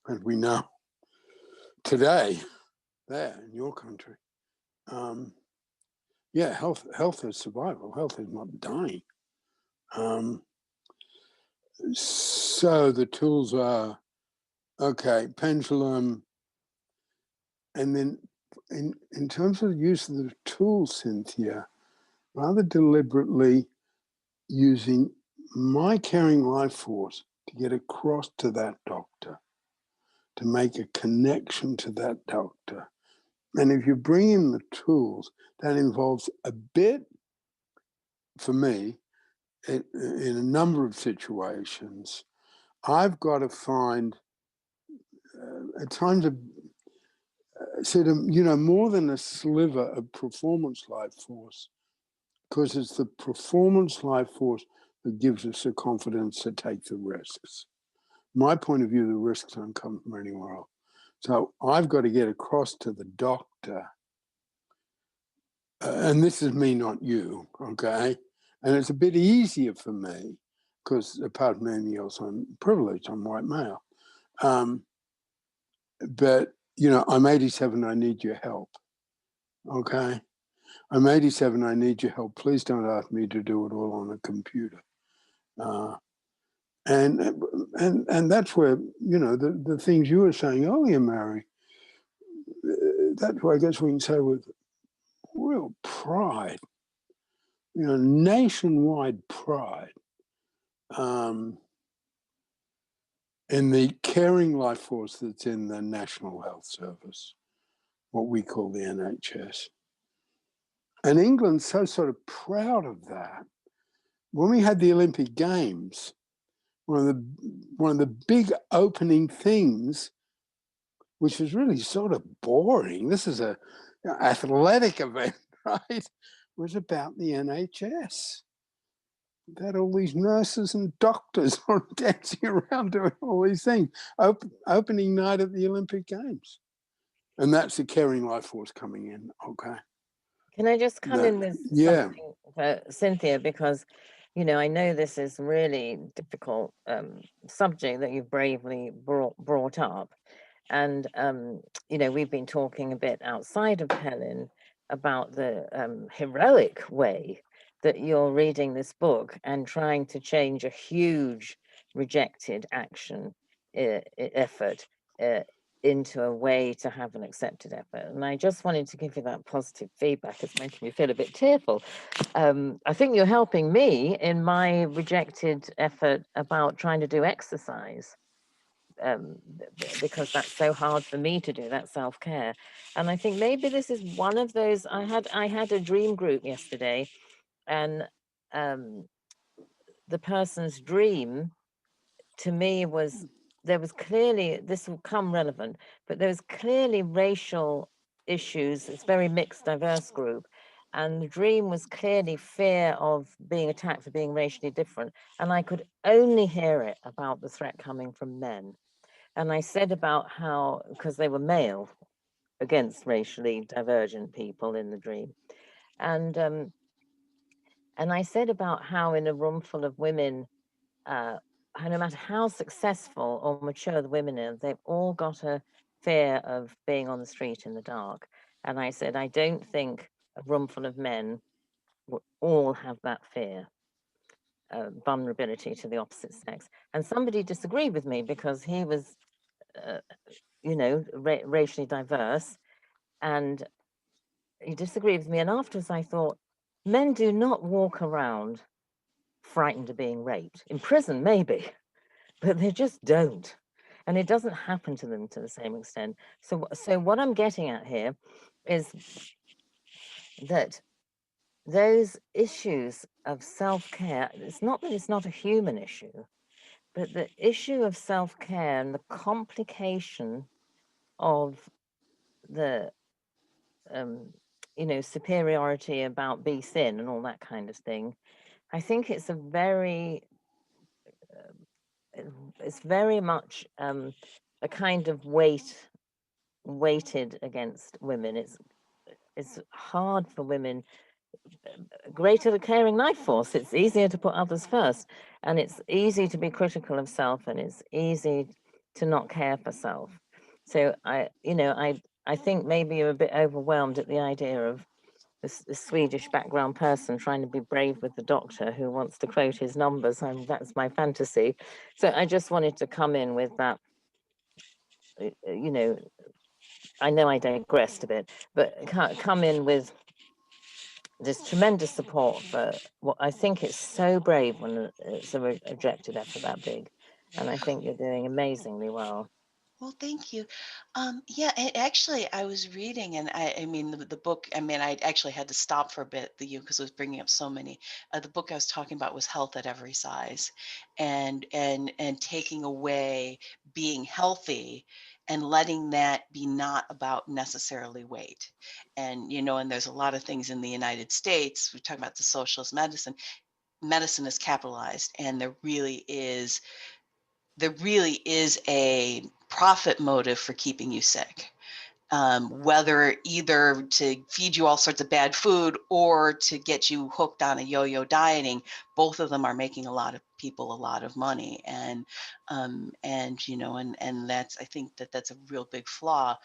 as we know today, there in your country, yeah, health is survival. Health is not dying. So the tools are, okay, pendulum, and then in terms of the use of the tools, Cynthia, rather deliberately using my caring life force to get across to that doctor, to make a connection to that doctor. And if you bring in the tools, that involves a bit, for me, in a number of situations, I've got to find, at times, sort of, more than a sliver of performance life force, because it's the performance life force that gives us the confidence to take the risks. My point of view, the risks don't come from anywhere else. So I've got to get across to the doctor, and this is me, not you, okay? And it's a bit easier for me because apart from anything else, I'm privileged, I'm white male. But, I'm 87, I need your help, okay? I'm 87, I need your help. Please don't ask me to do it all on a computer. And that's where, the things you were saying earlier, Mary, that's where I guess we can say with real pride, nationwide pride, in the caring life force that's in the National Health Service, what we call the NHS. And England's so sort of proud of that. When we had the Olympic Games, one of the big opening things, which was really sort of boring, this is a athletic event, right, was about the NHS. They had all these nurses and doctors dancing around doing all these things. Opening night at the Olympic Games. And that's the caring life force coming in, okay? Can I just come in with something for Cynthia? Because, I know this is really difficult subject that you've bravely brought up. And, we've been talking a bit outside of Helen about the heroic way that you're reading this book and trying to change a huge rejected action effort into a way to have an accepted effort. And I just wanted to give you that positive feedback. It's making me feel a bit tearful. I think you're helping me in my rejected effort about trying to do exercise. Because that's so hard for me to do, that self-care. And I think maybe this is one of those. I had a dream group yesterday, and the person's dream to me was, there was clearly, this will come relevant, but there was clearly racial issues. It's very mixed, diverse group. And the dream was clearly fear of being attacked for being racially different. And I could only hear it about the threat coming from men. And I said about how, because they were male against racially divergent people in the dream. And I said about how in a room full of women, no matter how successful or mature the women are, they've all got a fear of being on the street in the dark. And I said, I don't think a room full of men will all have that fear, vulnerability to the opposite sex. And somebody disagreed with me because he was, racially diverse, and he disagreed with me. And afterwards I thought, men do not walk around frightened of being raped. In prison, maybe, but they just don't. And it doesn't happen to them to the same extent. So what I'm getting at here is that those issues of self-care, it's not that it's not a human issue, but the issue of self-care and the complication of the superiority about be thin and all that kind of thing. I think it's it's very much a kind of weighted against women. It's hard for women. Greater the caring life force, it's easier to put others first, and it's easy to be critical of self, and it's easy to not care for self. So I think maybe you're a bit overwhelmed at the idea of this Swedish background person trying to be brave with the doctor who wants to quote his numbers, and that's my fantasy. So I just wanted to come in with that. I know I digressed a bit, but come in with this tremendous support for what I think is so brave when it's a rejected effort that big. And I think you're doing amazingly well. Well, thank you. Yeah, and actually, I was reading, and I mean, the book. I mean, I actually had to stop for a bit, because it was bringing up so many. The book I was talking about was Health at Every Size, and taking away being healthy and letting that be not about necessarily weight. And, and there's a lot of things in the United States, we talk about the socialist medicine, medicine is capitalized, and there really is a profit motive for keeping you sick. Whether either to feed you all sorts of bad food or to get you hooked on a yo-yo dieting, both of them are making a lot of people a lot of money. And that's, I think that's a real big flaw.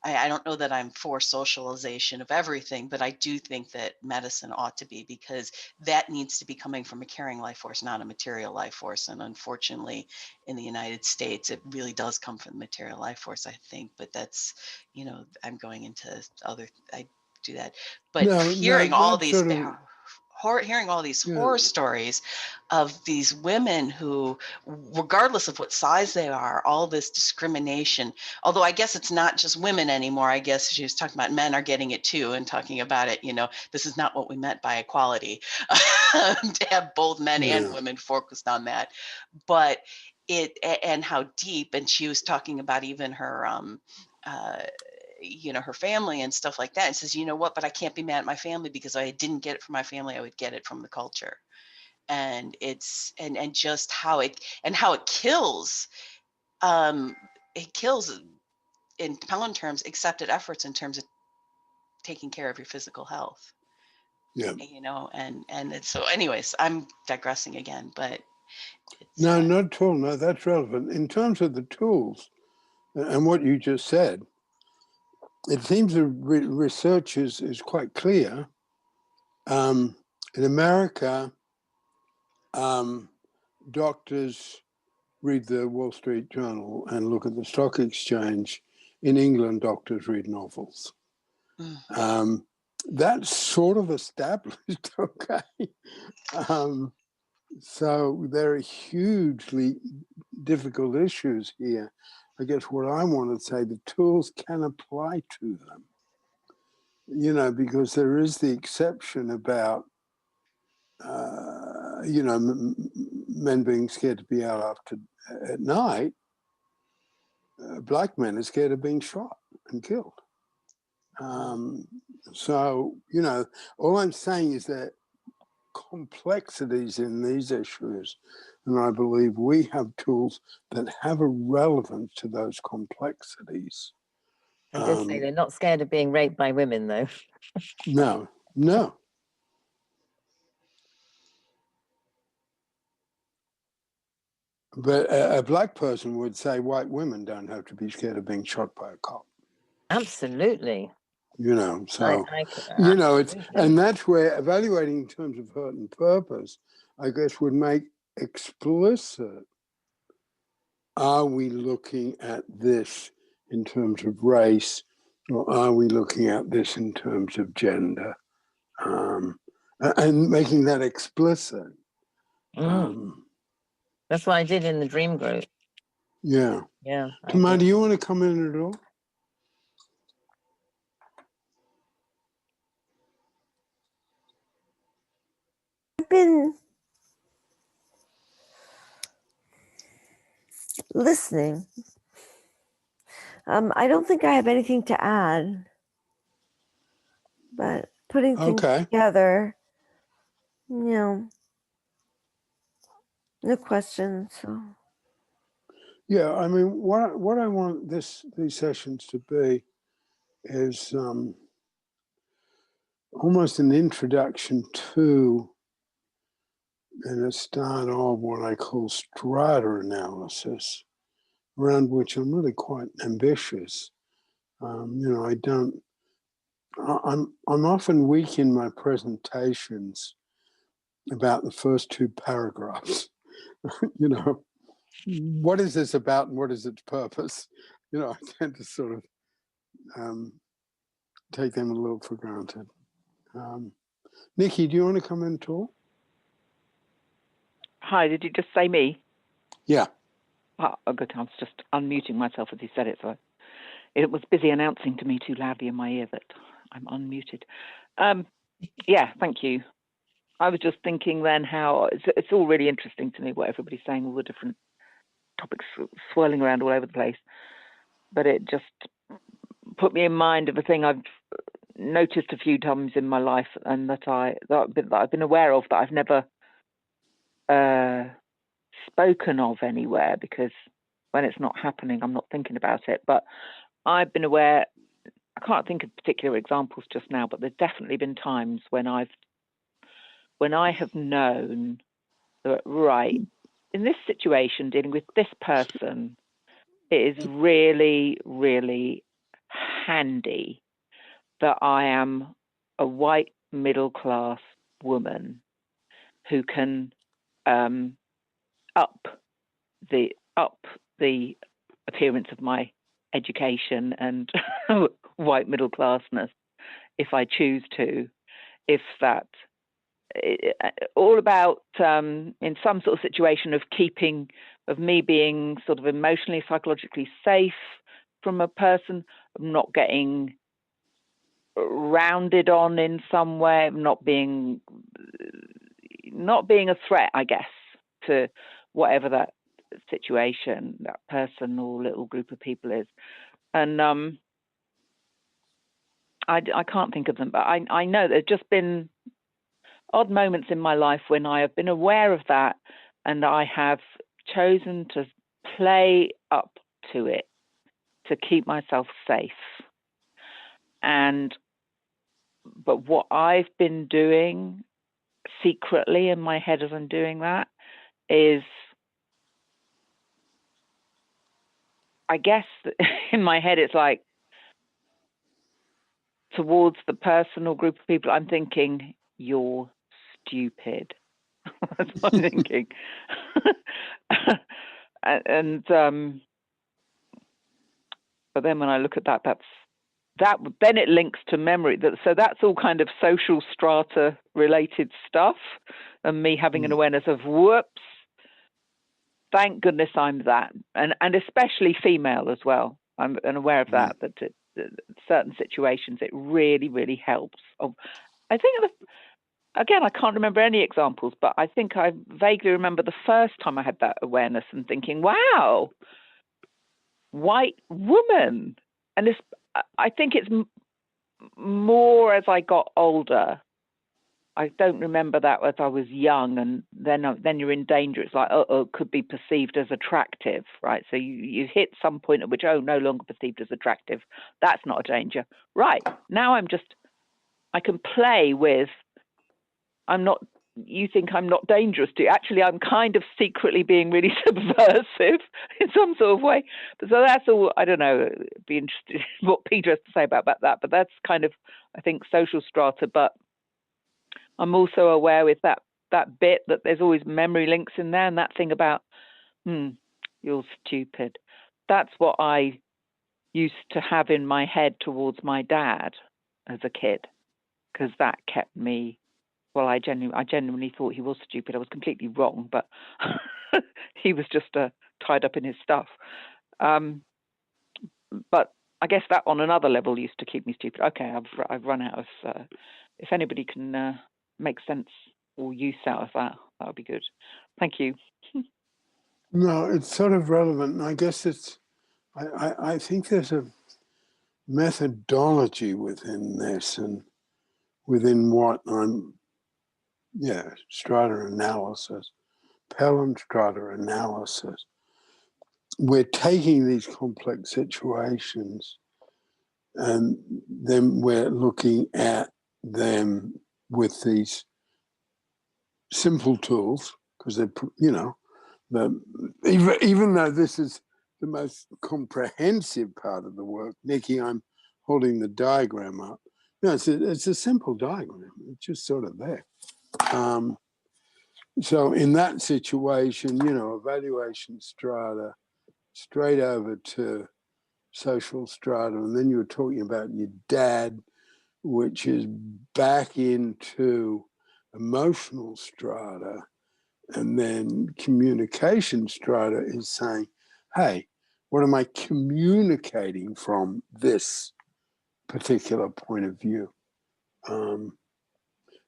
I don't know that I'm for socialization of everything, but I do think that medicine ought to be, because that needs to be coming from a caring life force, not a material life force. And unfortunately, in the United States, it really does come from the material life force, I think. But that's, I'm going into I do that. But No, hearing all that's these sort of, hearing all these yeah, horror stories of these women who, regardless of what size they are, all this discrimination, although I guess it's not just women anymore. I guess she was talking about men are getting it too, and talking about it, this is not what we meant by equality, to have both men and yeah. women focused on that. But and how deep, and she was talking about even her, her family and stuff like that, and says, you know what, but I can't be mad at my family, because I didn't get it from my family, I would get it from the culture. And it's, and just how it kills, it kills in pound terms accepted efforts in terms of taking care of your physical health. Yeah. And it's, so anyways, I'm digressing again, but it's No, not at all. No, that's relevant. In terms of the tools and what you just said, it seems the research is quite clear. In America, doctors read the Wall Street Journal and look at the stock exchange. In England, doctors read novels. That's sort of established, okay? So there are hugely difficult issues here. I guess what I want to say, the tools can apply to them, because there is the exception about, men being scared to be out at night. Black men are scared of being shot and killed. So, all I'm saying is that complexities in these issues, and I believe we have tools that have a relevance to those complexities. I did say they're not scared of being raped by women, though. No. But a black person would say white women don't have to be scared of being shot by a cop. Absolutely. So, absolutely. and that's where evaluating in terms of hurt and purpose, I guess, would make explicit, are we looking at this in terms of race, or are we looking at this in terms of gender? And making that explicit. That's what I did in the dream group. Yeah. Yeah. Tamar, do you want to come in at all? I've been listening. I don't think I have anything to add, but putting things together, no questions. So. Yeah, I mean, what I want these sessions to be is almost an introduction to and a start of what I call strata analysis, around which I'm really quite ambitious. I'm often weak in my presentations about the first two paragraphs. What is this about and what is its purpose? I tend to sort of take them a little for granted. Nikki, do you want to come in at all? Hi, did you just say me? Yeah. Oh, good. I was just unmuting myself as you said it, so it was busy announcing to me too loudly in my ear that I'm unmuted. Yeah, thank you. I was just thinking then how it's all really interesting to me what everybody's saying, all the different topics swirling around all over the place. but it just put me in mind of a thing I've noticed a few times in my life, and that I've been aware of, that I've never spoken of anywhere, because when it's not happening, I'm not thinking about it. But I've been aware. I can't think of particular examples just now, but there's definitely been times when I have known that, right, in this situation, dealing with this person, it is really, really handy that I am a white middle-class woman who can up the appearance of my education and white middle classness if I choose to, if that all about in some sort of situation of me being sort of emotionally, psychologically safe from a person, of not getting rounded on in some way, not being a threat, I guess, to whatever that situation, that person or little group of people is. And I can't think of them, but I know there's just been odd moments in my life when I have been aware of that, and I have chosen to play up to it to keep myself safe. But what I've been doing secretly in my head as I'm doing that is, I guess in my head it's like, towards the person or group of people, I'm thinking, you're stupid. That's what I'm thinking. and but then when I look at that then it links to memory. So that's all kind of social strata related stuff, and me having an awareness of, whoops, thank goodness I'm that, and especially female as well. I'm aware of that certain situations it really, really helps. I think again, I can't remember any examples, but I think I vaguely remember the first time I had that awareness and thinking, wow, white woman. And I think it's more as I got older. I don't remember that as I was young, and then you're in danger. It's like, it could be perceived as attractive, right? So you hit some point at which, no longer perceived as attractive. That's not a danger. Right, now I can play with, you think I'm not dangerous to you. Actually, I'm kind of secretly being really subversive in some sort of way. So that's all, I don't know, be interested in what Peter has to say about that. But that's kind of, I think, social strata. But I'm also aware with that bit that there's always memory links in there, and that thing about, you're stupid. That's what I used to have in my head towards my dad as a kid, because that kept me, well, I genuinely thought he was stupid. I was completely wrong, but he was just tied up in his stuff. But I guess that on another level used to keep me stupid. Okay, I've run out of, if anybody can make sense or use out of that would be good. Thank you. No, it's sort of relevant. And I guess I think there's a methodology within this, and within what strata analysis, Pelham strata analysis. We're taking these complex situations and then we're looking at them with these simple tools, because they're, even though this is the most comprehensive part of the work, Nikki, I'm holding the diagram up. No, it's a simple diagram. It's just sort of there. So in that situation, evaluation strata, straight over to social strata, and then you were talking about your dad, which is back into emotional strata, and then communication strata is saying, hey, what am I communicating from this particular point of view?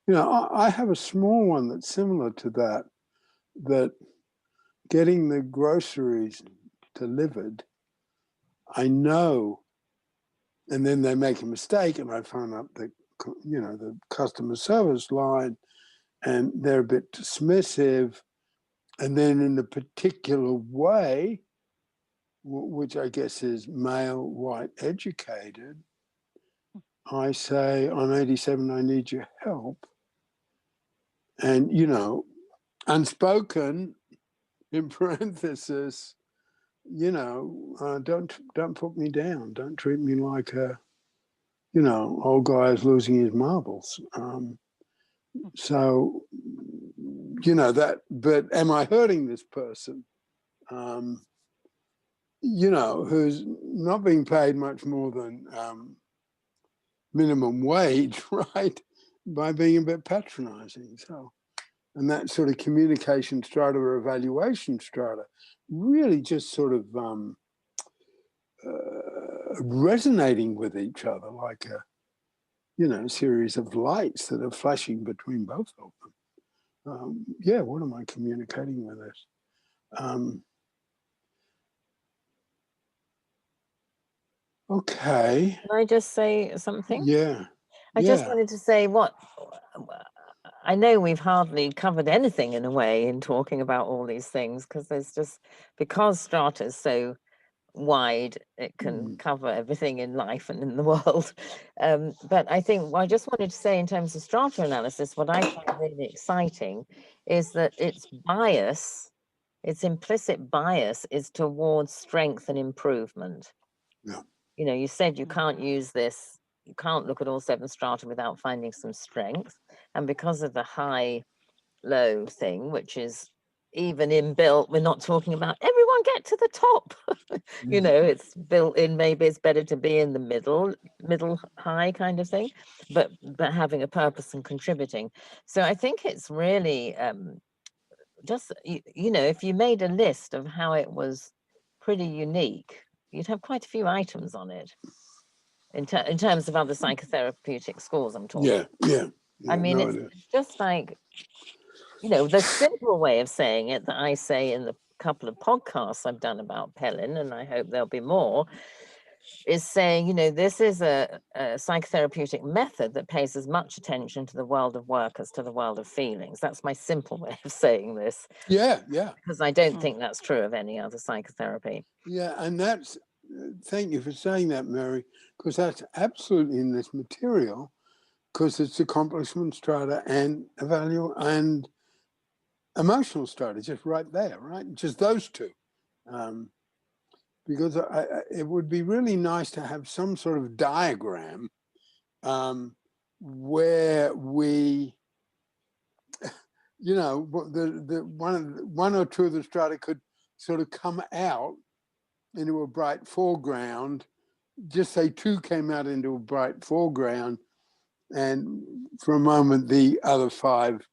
I have a small one that's similar to that getting the groceries delivered, I know, and then they make a mistake and I phone up the, the customer service line and they're a bit dismissive. And then in a particular way, which I guess is male, white, educated, I say, I'm 87, I need your help. And, unspoken, in parenthesis, don't put me down. Don't treat me like a, old guy is losing his marbles. So, but am I hurting this person? Who's not being paid much more than minimum wage, right? By being a bit patronizing. So, and that sort of communication strata or evaluation strata really just sort of resonating with each other like a, series of lights that are flashing between both of them. Yeah, what am I communicating with this? Okay. Can I just say something? Yeah. I just wanted to say I know we've hardly covered anything in a way in talking about all these things because strata is so wide, it can cover everything in life and in the world. But I think I just wanted to say in terms of strata analysis, what I find really exciting is that its implicit bias is towards strength and improvement. Yeah. You said you can't use this, you can't look at all 7 strata without finding some strength. And because of the high-low thing, which is even inbuilt, we're not talking about everyone get to the top. It's built in, maybe it's better to be in the middle high kind of thing, but having a purpose and contributing. So I think it's really just, if you made a list of how it was pretty unique, you'd have quite a few items on it in terms of other psychotherapeutic schools I'm talking. Yeah. I mean, it's just like, the simple way of saying it that I say in the couple of podcasts I've done about Pellin, and I hope there'll be more, is saying, this is a psychotherapeutic method that pays as much attention to the world of work as to the world of feelings. That's my simple way of saying this. Yeah. Because I don't think that's true of any other psychotherapy. Yeah, and that's, thank you for saying that, Mary, because that's absolutely in this material, because it's accomplishment strata and and emotional strata, just right there, right? Just those two. Because it would be really nice to have some sort of diagram where we, the one or two of the strata could sort of come out into a bright foreground. Just say 2 came out into a bright foreground, and for a moment the other 5,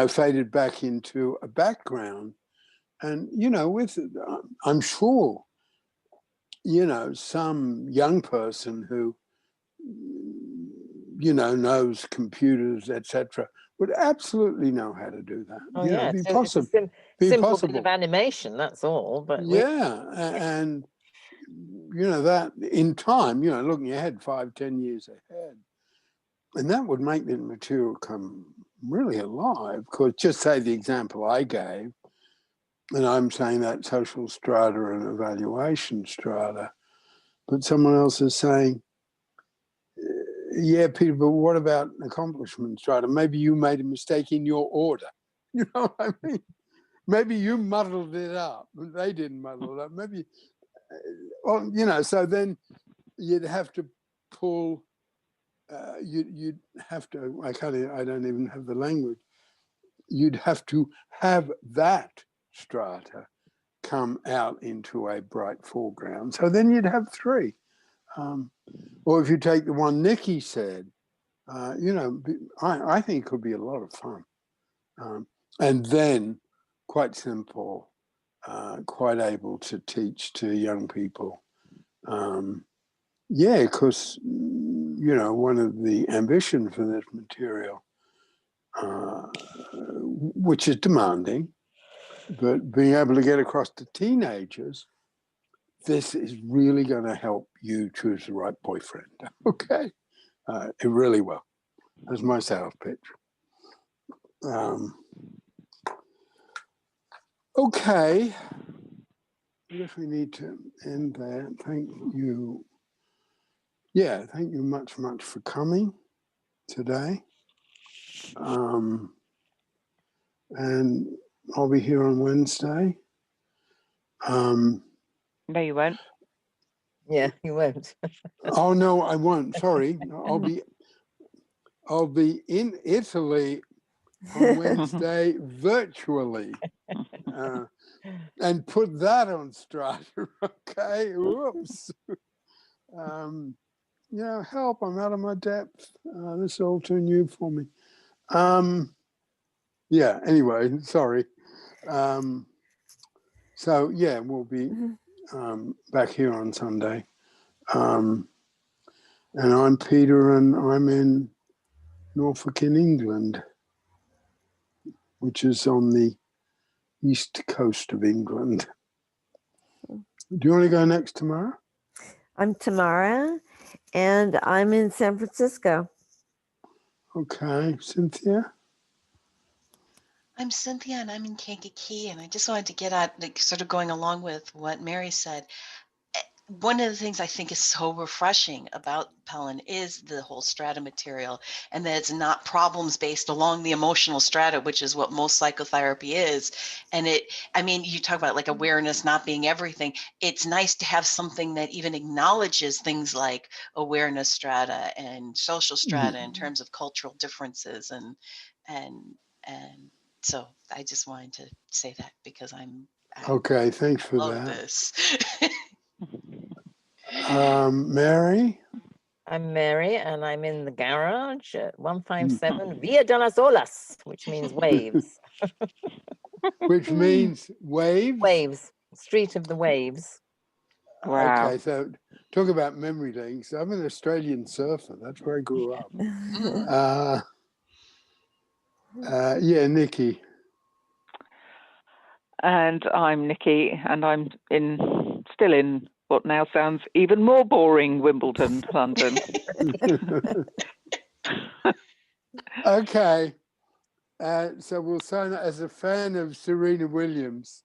faded back into a background. And with, I'm sure, some young person who, knows computers, etc., would absolutely know how to do that. Oh, yeah, Be so possible. it's a simple bit of animation, that's all. But yeah, and that in time, looking ahead 5-10 years ahead, and that would make the material come really alive. Because just say the example I gave, and I'm saying that social strata and evaluation strata, but someone else is saying, yeah, Peter, but what about accomplishment strata? Maybe you made a mistake in your order. You know what I mean? Maybe you muddled it up. They didn't muddle it up. Maybe, so then you'd have to pull, you'd have to, I don't even have the language. You'd have to have that strata come out into a bright foreground. So then you'd have 3. Or if you take the one Nikki said, I think it could be a lot of fun. And then quite simple, quite able to teach to young people. Because, one of the ambition for this material, which is demanding, but being able to get across to teenagers this is really going to help you choose the right boyfriend. Okay. It really will. That's my sales pitch. Okay. I guess we need to end there. Thank you. Yeah, thank you much for coming today. And I'll be here on Wednesday. No, you won't. Yeah, you won't. Oh no, I won't. Sorry. I'll be in Italy on Wednesday virtually. And put that on Strata. Okay. Whoops. Yeah, help. I'm out of my depth. This is all too new for me. Yeah, anyway, sorry. So yeah, we'll be back here on Sunday. And I'm Peter, and I'm in Norfolk in England, which is on the east coast of England. Do you want to go next tomorrow? I'm Tamara, and I'm in San Francisco. Okay, Cynthia? I'm Cynthia, and I'm in Kankakee, and I just wanted to get at, like, sort of going along with what Mary said. One of the things I think is so refreshing about Pelin is the whole strata material, and that it's not problems based along the emotional strata, which is what most psychotherapy is. And I mean, you talk about like awareness not being everything. It's nice to have something that even acknowledges things like awareness strata and social strata in terms of cultural differences. And so I just wanted to say that because I Okay, thanks for love that. this. Mary? I'm Mary, and I'm in the garage at 157 Via de las Olas, which means waves. Which means waves? Waves, Street of the Waves. Wow. Okay, so talk about memory lane. So I'm an Australian surfer. That's where I grew up. Yeah, Nikki. And I'm Nikki, and I'm still in what now sounds even more boring Wimbledon, London. Okay. So we'll sign it as a fan of Serena Williams.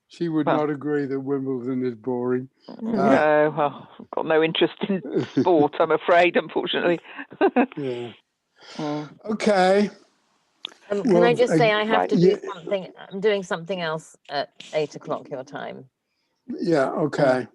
She would not agree that Wimbledon is boring. No, well, I've got no interest in sport, I'm afraid, unfortunately. Yeah. Okay. Can I just say I have to do something? I'm doing something else at 8 o'clock your time. Yeah, okay.